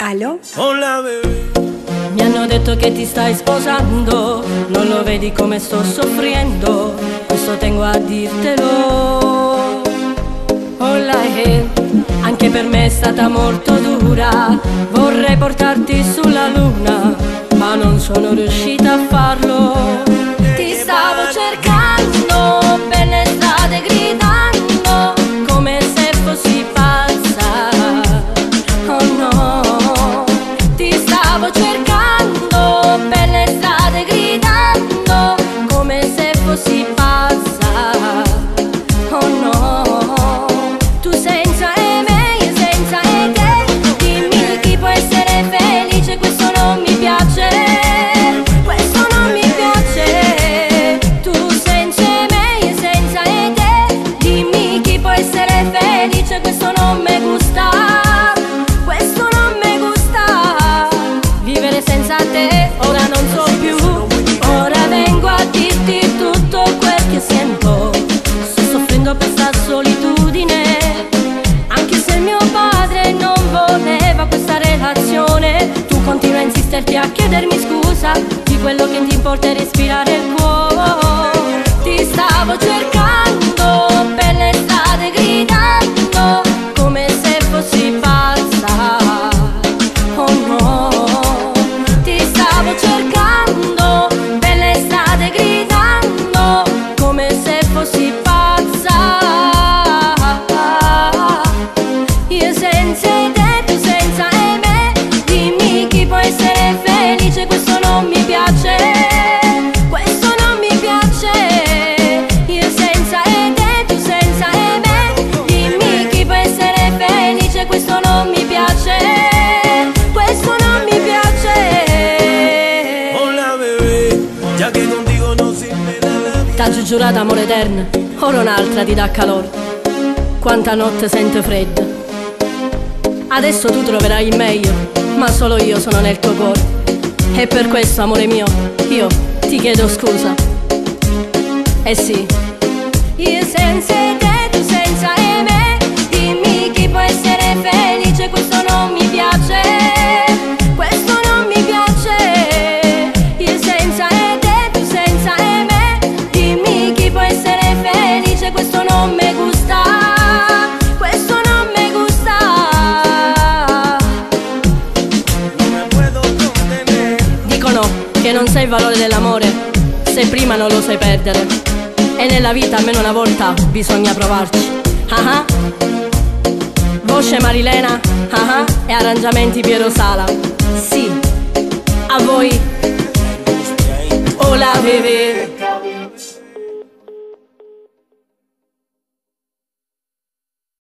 Allo? Hola bebé. Mi hanno detto che ti stai sposando, non lo vedi come sto soffrendo, questo tengo a dirtelo. Hola, anche per me è stata molto dura, vorrei portarti sulla luna, ma non sono riuscita a farlo. Ti stavo cercando per le strade gridando, come se fossi pazza. Oh no, ti stavo cercando per le strade gridando, come se fossi pazza. Oh no, tu senza me, io senza te, dimmi chi può essere felice, questo non mi piace, questo non mi piace. Tu senza me, io senza te, dimmi chi può essere felice, questo non mi gusta, questo non mi gusta. Vivere senza te ora non so più, ora vengo a dirti tutto quel che sento. Sto soffrendo per sta solitudine, anche se mio padre non voleva questa relazione. Tu continui a insisterti a chiedermi scusa di quello che ti importa è respirare il cuore. Ti stavo cercando per le strade gridando, come se fossi pazza. Oh no, ti stavo cercando per le strade gridando, come se fossi pazza. Io senza te, tu senza me, dimmi chi può essere felice, questo non mi piace, questo non mi piace. Io senza te, tu senza me, dimmi chi può essere felice, questo non mi piace, questo non mi piace. Hola bebé, ya que contigo no sirve la vida. T'ho giurato amore eterno, ora un'altra ti dà calore. Quanta notte sento fredda, adesso tu troverai il meglio, ma solo io sono nel tuo cuore. E per questo, amore mio, io ti chiedo scusa. Eh sì, io senza te, tu senza me, dimmi chi può essere felice, questo non mi piace, questo non mi piace. Io senza te, tu senza me, dimmi chi può essere felice, questo non mi gusta, questo non mi gusta. No me puedo contener. Dicono che non sai il valore dell'amore se prima non lo sai perdere. E nella vita almeno una volta bisogna provarci. Ah ah. Voce Marilena, ah ah. E arrangiamenti Piero Sala. Sì, a voi. Hola bebé.